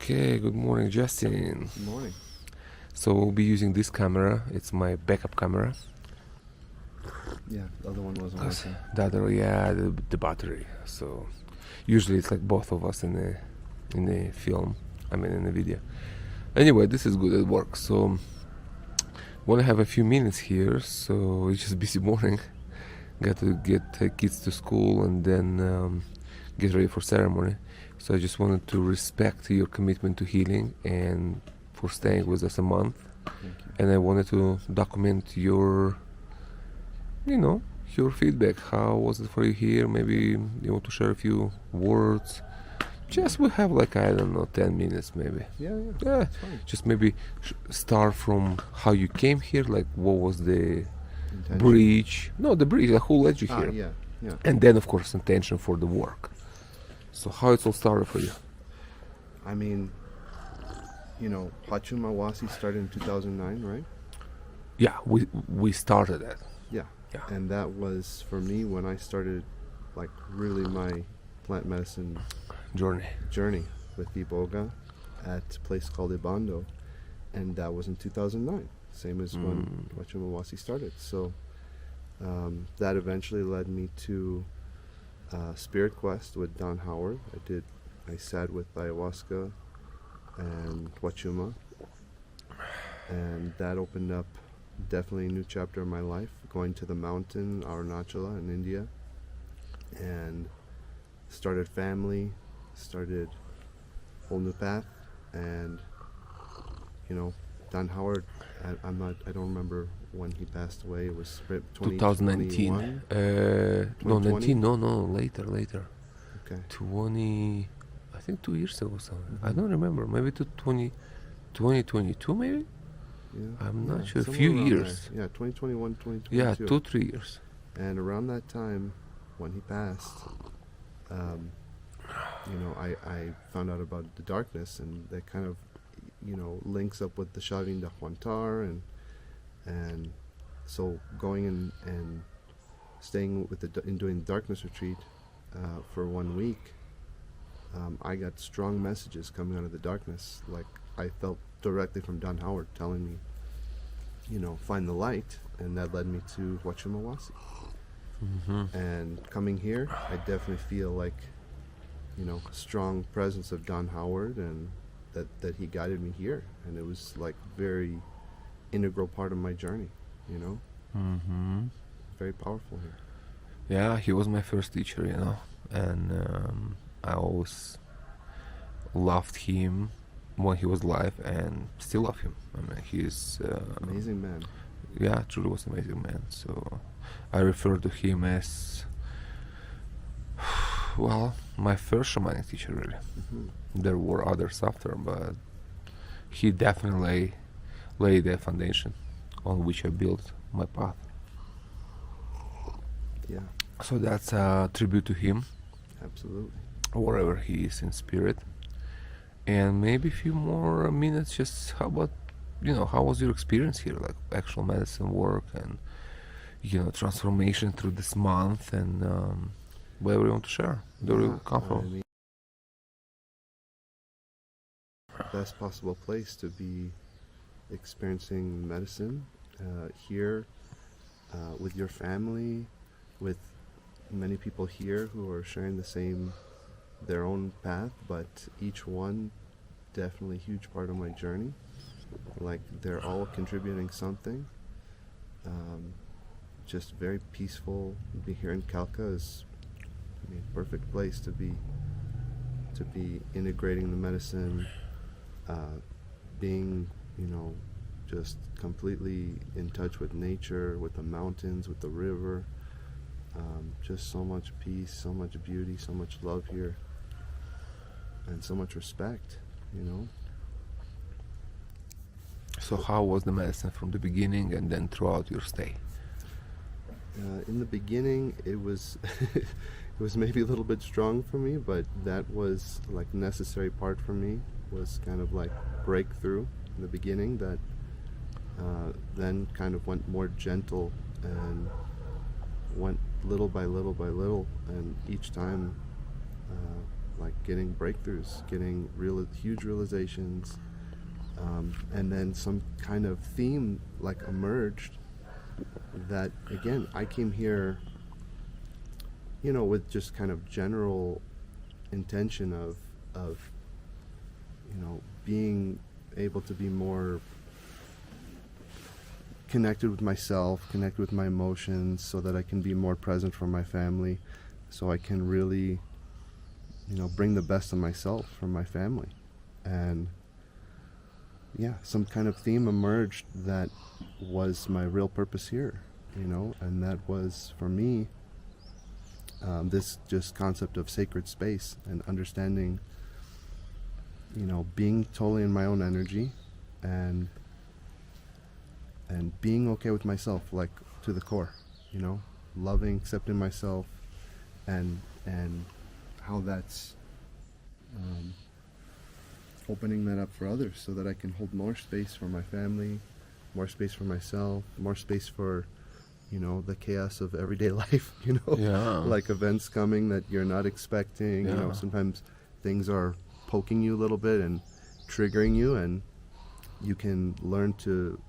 Okay, good morning, Justin. Good morning. So we'll be using this camera. It's my backup camera. Yeah, the other one wasn't working. The other, yeah, the battery. So usually it's like both of us in the film. I mean, in the video. Anyway, this is good. It works. So want to have a few minutes here. So it's just busy morning. Got to get kids to school and then get ready for ceremony. So I just wanted to respect your commitment to healing and for staying with us a month. Thank you. And I wanted to document your feedback. How was it for you here? Maybe you want to share a few words. Just we have like, I don't know, 10 minutes maybe. Yeah, That's fine. just maybe start from how you came here, like what was the Intention. bridge. No, the bridge, like who led you here. Yeah. And then of course intention for the work. So how it all started for you? I mean, Huachuma Wasi started in 2009, right? Yeah, we started that. Yeah. Yeah. And that was, for me, when I started, like, really my plant medicine Journey. with Iboga at a place called Ibando. And that was in 2009, same as when Huachuma Wasi started. So that eventually led me to Spirit Quest with Don Howard. I sat with ayahuasca and Huachuma, and that opened up definitely a new chapter in my life, going to the mountain Arunachala in India, and started family, started a whole new path. And Don Howard, I don't remember when he passed away. It was 2019. 2020? Later. Okay. 20, I think 2 years ago or something. I don't remember. Maybe to 2022 maybe? Yeah. I'm not sure. A somewhere few around years. there. Yeah, 2021, 2022. Yeah, 2-3 years. And around that time, when he passed, I found out about the darkness, and that kind of, links up with the Shavin de Juantar, and so going and staying with and doing the darkness retreat for 1 week, I got strong messages coming out of the darkness. Like, I felt directly from Don Howard telling me, find the light, and that led me to Huachuma Wasi. And coming here, I definitely feel like, strong presence of Don Howard, and that he guided me here, and it was like very integral part of my journey. Very powerful here. Yeah, he was my first teacher, and I always loved him when he was alive, and still love him. I mean, he's Amazing man. Yeah, truly was an amazing man. So I refer to him as, well, my first shamanic teacher, really. There were others after, but he definitely laid the foundation on which I built my path. Yeah, So that's a tribute to him, absolutely. wherever he is in spirit. And maybe a few more minutes, just how about, how was your experience here, like actual medicine work and, transformation through this month, and whatever you want to share, where you come I from. mean, best possible place to be experiencing medicine here with your family, with many people here who are sharing their own path, but each one definitely a huge part of my journey. Like, they're all contributing something. Just very peaceful. Be here in Kalka is perfect place to be integrating the medicine, being just completely in touch with nature, with the mountains, with the river. Just so much peace, so much beauty, so much love here, and so much respect. So how was the medicine from the beginning and then throughout your stay? In the beginning, it was it was maybe a little bit strong for me, but that was like necessary part for me. Was kind of like breakthrough in the beginning, that then kind of went more gentle and went little by little by little, and each time like getting breakthroughs, getting huge realizations, and then some kind of theme like emerged that, again, I came here, with just kind of general intention of being able to be more connected with myself, connected with my emotions, so that I can be more present for my family, so I can really, bring the best of myself for my family. And yeah, some kind of theme emerged that was my real purpose here, and that was, for me, this just concept of sacred space and understanding, being totally in my own energy and being okay with myself, like to the core, loving, accepting myself, and how that's opening that up for others, so that I can hold more space for my family, more space for myself, more space for the chaos of everyday life, Yeah. like events coming that you're not expecting. Yeah. Sometimes things are poking you a little bit and triggering you, and you can learn to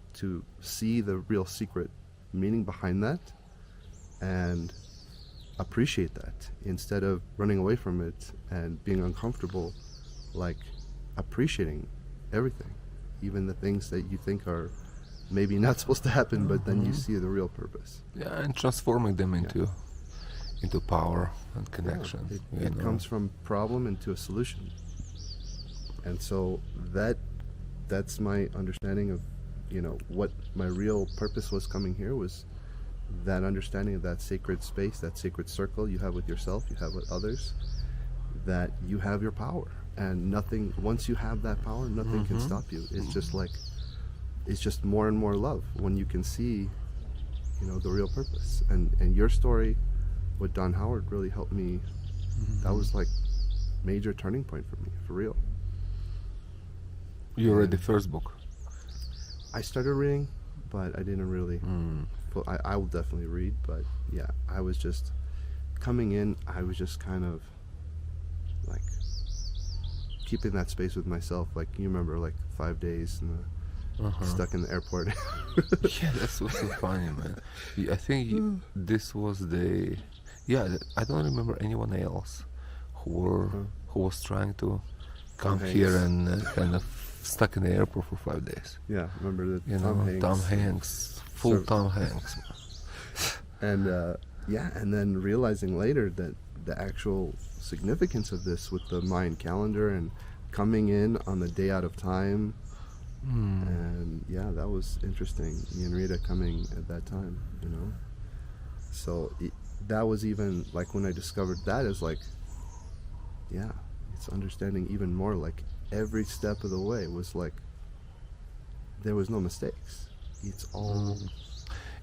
see the real secret meaning behind that and appreciate that, instead of running away from it and being uncomfortable, like appreciating everything, even the things that you think are maybe not supposed to happen, but then you see the real purpose. Yeah, and transforming them into power and connection. Yeah, it comes from problem into a solution. And so that's my understanding of what my real purpose was coming here, was that understanding of that sacred space, that sacred circle you have with yourself, you have with others, that you have your power, and nothing, once you have that power, nothing can stop you. It's just like, it's just more and more love when you can see the real purpose. And your story with Don Howard really helped me. That was like major turning point for me, for real. You read the first book? I started reading, but I didn't really. I will definitely read, but yeah, I was just coming in. I was just kind of like keeping that space with myself. Like, you remember, like 5 days in the, stuck in the airport. Yeah, that's what's so funny, man. I think this was the. Yeah, I don't remember anyone else who was trying to come here and kind of stuck in the airport for 5 days. Yeah, remember that. Tom Hanks, full Tom Hanks. And and then realizing later that the actual significance of this with the Mayan calendar and coming in on the day out of time, and yeah, that was interesting. Me and Rita coming at that time, So that was even like when I discovered that, is like, yeah, it's understanding even more. Like every step of the way was like there was no mistakes. It's all.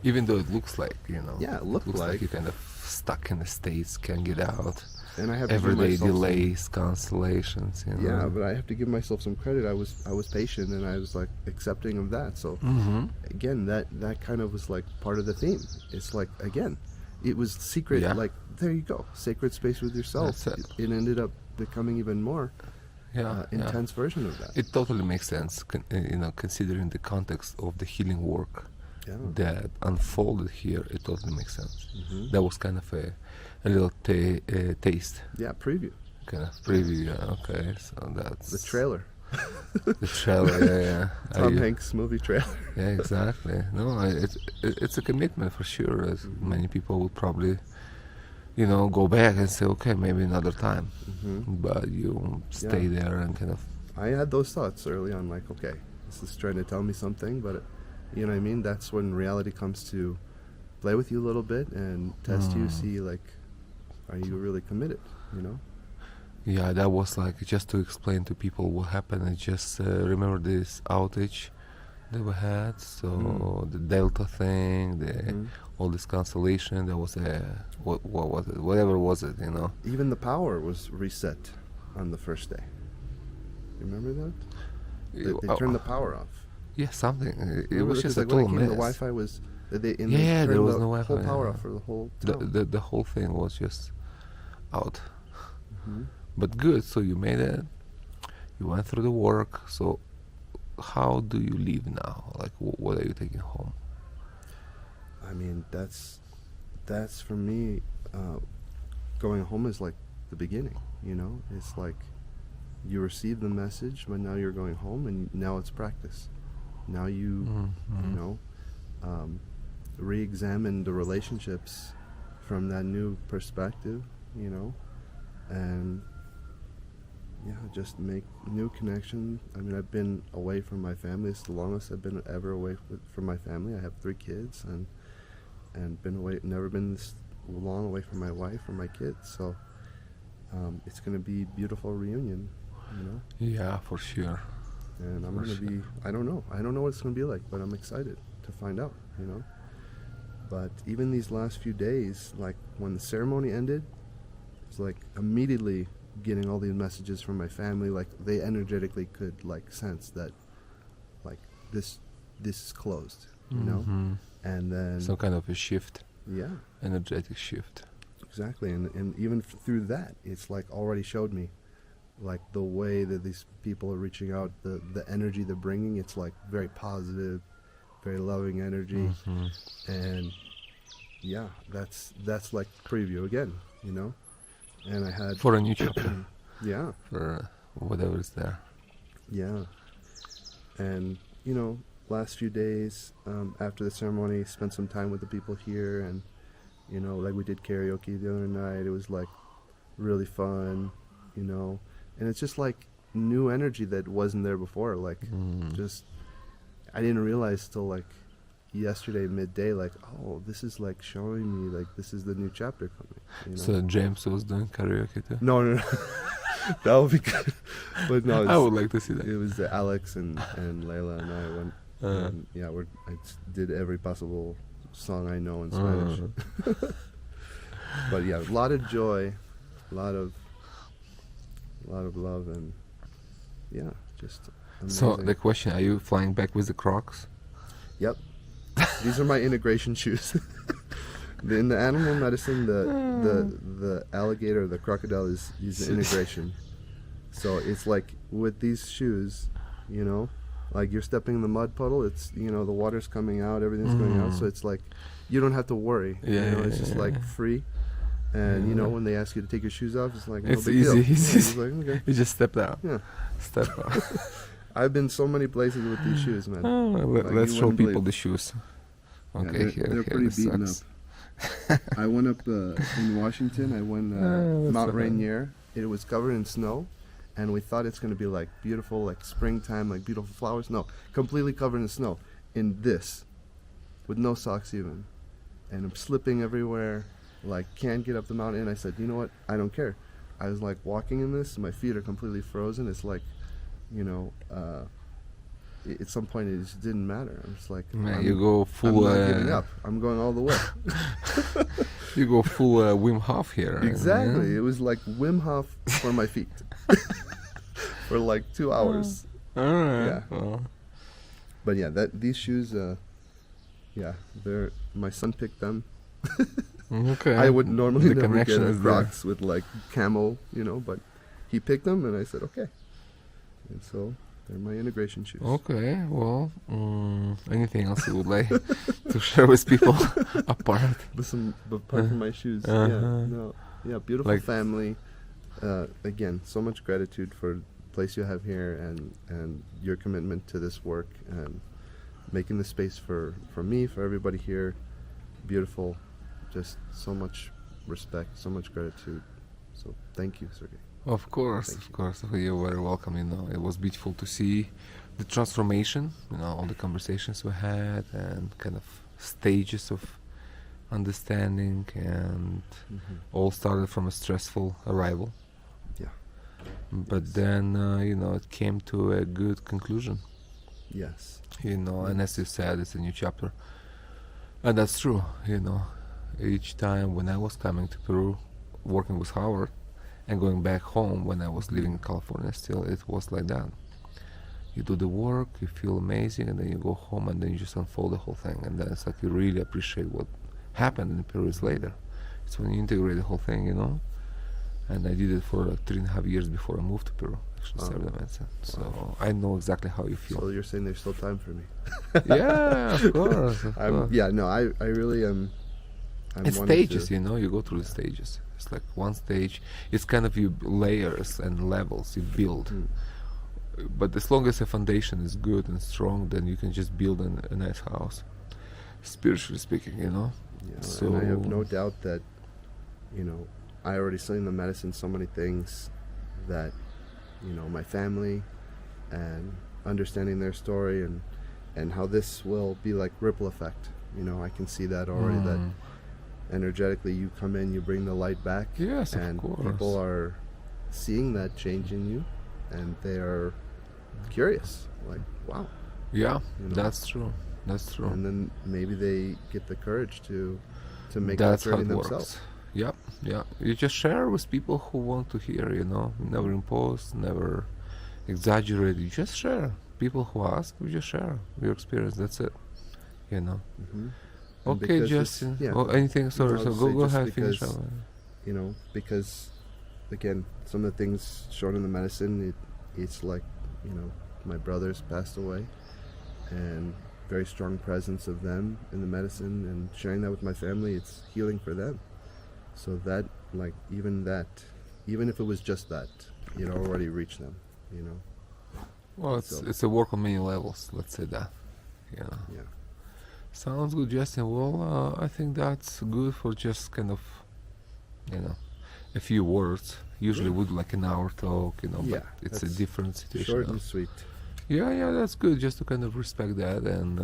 Even though it looks like, Yeah, it looks like you're kind of stuck in the States, can't get out. And I have everyday delays, cancellations. Yeah, but I have to give myself some credit. I was patient, and I was like accepting of that. So again, that kind of was like part of the theme. It's like, again, it was secret. Yeah. Like, there you go, sacred space with yourself. It ended up becoming even more intense version of that. It totally makes sense, considering the context of the healing work that unfolded here. It totally makes sense. That was kind of a little taste. Yeah, preview. Kind of preview. Yeah, okay, so that's the trailer. The trailer, yeah. Tom Hanks movie trailer. Yeah, exactly. No, it's a commitment for sure. As many people will probably, go back and say, okay, maybe another time. But you stay there and kind of. I had those thoughts early on, like, okay, this is trying to tell me something, but you know what I mean? That's when reality comes to play with you a little bit and test you, see, like, are you really committed, Yeah, that was like, just to explain to people what happened. I just remember this outage that we had. So the Delta thing, all this cancellation. There was what was it? Whatever was it, Even the power was reset on the first day. You remember that? They turned the power off. Yeah, something. It was just a like total when mess. The Wi-Fi was. They there was no Wi-Fi. Whole power off for the whole town. The whole thing was just out. But good. So you made it. You went through the work. So how do you leave now? Like, what are you taking home? I mean, that's for me. Going home is like the beginning. You know, it's like you receive the message, but now you're going home, and now it's practice. Now you know, re-examine the relationships from that new perspective. You know, and yeah, just make new connection. I mean, I've been away from my family. It's the longest I've been ever away from my family. I have 3 kids, and been away, never been this long away from my wife or my kids. So it's going to be a beautiful reunion, you know. Yeah, for sure. And I'm For going to be, I don't know what it's going to be like, but I'm excited to find out, you know. But even these last few days, like when the ceremony ended, it's like immediately getting all these messages from my family. Like they energetically could like sense that, like this is closed, you know. And then some kind of a shift, yeah, energetic shift. exactly. And even through that, it's like already showed me, like the way that these people are reaching out, the energy they're bringing. It's like very positive, very loving energy, and yeah, that's like preview again, you know. And I had For a new chapter. yeah, For whatever is there. yeah, and you know, last few days after the ceremony, spent some time with the people here, and you know, like we did karaoke the other night. It was like really fun, you know, and it's just like new energy that wasn't there before. Like just I didn't realize till like yesterday midday, like, oh, this is like showing me like this is the new chapter coming, you know? So James was doing karaoke too? No. That would be good. But no, I would like to see that. it was Alex and Layla and I went, and yeah, I did every possible song I know in Spanish. But yeah, a lot of joy, a lot of love, and yeah, just amazing. So the question, are you flying back with the Crocs? Yep. These are my integration shoes. In the animal medicine, the alligator, the crocodile is the integration. So it's like with these shoes, you know, like you're stepping in the mud puddle. It's, you know, the water's coming out, everything's going out. So it's like you don't have to worry. Yeah, you know, it's just like free. And you know, when they ask you to take your shoes off, it's like no It's big easy. deal. It's It's like, okay. You just step out. Yeah. Step out. I've been so many places with these shoes, man. Like, Let's you show wouldn't people believe. the shoes. Yeah, Okay, they're pretty this beaten sucks. up. I went up in Washington. I went that's Mount okay. Rainier. It was covered in snow, and we thought it's going to be like beautiful, like springtime, like beautiful flowers. No, completely covered in snow. In this, with no socks even, and I'm slipping everywhere. Like can't get up the mountain. I said, you know what? I don't care. I was like walking in this. My feet are completely frozen. It's like, you know. At some point it just didn't matter. I'm just like, Man, you go full. I'm not giving up. I'm going all the way. You go full Wim Hof here. Exactly. Yeah? It was like Wim Hof for my feet for like 2 hours. All right. Yeah. Well, But yeah, these shoes, yeah, they're my son picked them. okay. I would normally The never get connection a is there. Crocs with like camel, you know, but he picked them, and I said okay. And so they're my integration shoes. Okay. Well, anything else you would like to share with people apart? Apart from my shoes, yeah, beautiful Like- family. Again, so much gratitude for the place you have here, and your commitment to this work, and making the space for me, for everybody here. Beautiful, just so much respect, so much gratitude. So thank you, Sergey. Of course, Thank of course. You're very welcome. You know, it was beautiful to see the transformation. You know, all the conversations we had and kind of stages of understanding, and all started from a stressful arrival. Yeah. But then, you know, it came to a good conclusion. Yes. You know, and as you said, it's a new chapter, and that's true. You know, each time when I was coming to Peru, working with Howard, and going back home when I was living in California still, it was like that. You do the work, you feel amazing, and then you go home and then you just unfold the whole thing. And then it's like you really appreciate what happened in the periods later. It's when you integrate the whole thing, you know? and I did it for like 3.5 years before I moved to Peru. Actually, Oh. studied medicine, so I know exactly how you feel. So you're saying there's still time for me? Yeah, of course. Of course. Yeah, no, I really am. I'm It's wanting stages, to- you know. You go through the stages. It's like one stage. It's kind of you layers and levels you build. Mm. But as long as the foundation is good and strong, then you can just build a nice house, spiritually speaking, you know. Yeah, So and I have no doubt that, you know, I already seen in the medicine so many things that, you know, my family and understanding their story and how this will be like ripple effect. You know, I can see that already. That energetically, you come in, you bring the light back, Yes, and of course. people are seeing that change in you, and they are curious. Like, wow. Yeah, You know? that's true. That's true. And then maybe they get the courage to make That's that how journey it themselves. works. Yeah, yeah. You just share with people who want to hear, you know. Never impose, never exaggerate. You just share. People who ask, you just share your experience. That's it. You know. Mm-hmm. Okay, Justin. Yeah, Oh, anything? Sorry. I'll So say go just ahead. Finish because, up. you know, because again, some of the things shown in the medicine, it's like, you know, my brothers passed away, and very strong presence of them in the medicine, and sharing that with my family, it's healing for them. So that, like, even if it was just that, it already reached them, you know. Well, it's a work on many levels. Let's say that. Yeah. Yeah. Sounds good, Justin. Well, I think that's good for just kind of, you know, a few words. Usually Yeah. we do like an hour talk, you know, Yeah, but it's a that's different situation. Short now. and sweet. Yeah, that's good. Just to kind of respect that, and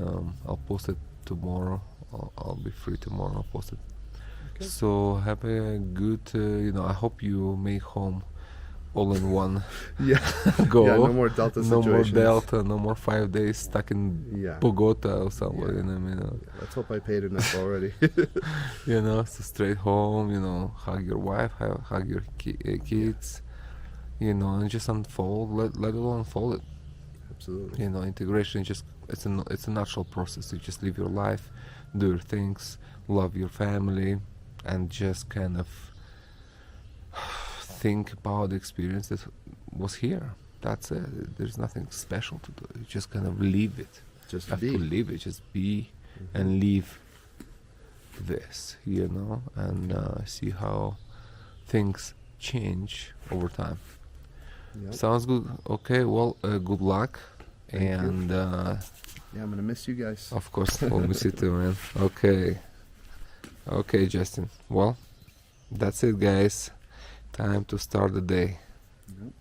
I'll post it tomorrow. I'll be free tomorrow. I'll post it. Okay. So have a good, you know. I hope you make home all in one Yeah. go. Yeah, no more Delta No more situations. Delta. No more 5 days stuck in Yeah. Bogota or somewhere. Yeah. You know, what I mean, Yeah, let's hope I paid enough already. you know, so straight home. You know, hug your wife, hug your kids. You know, and just unfold. Let it all unfold it. Absolutely. You know, integration just it's a natural process. You just live your life, do your things, love your family, and just kind of think about the experience that was here. That's it. There's nothing special to do. You just kind of live it. Just You have be. to live it. Just be Mhm. and live this, you know, and see how things change over time. Yep. Sounds good. Okay, well, good luck. Thank you. And Yeah, I'm gonna miss you guys. of course, we'll miss you too, man. Okay, Justin. Well, that's it, guys. Time to start the day. Yep.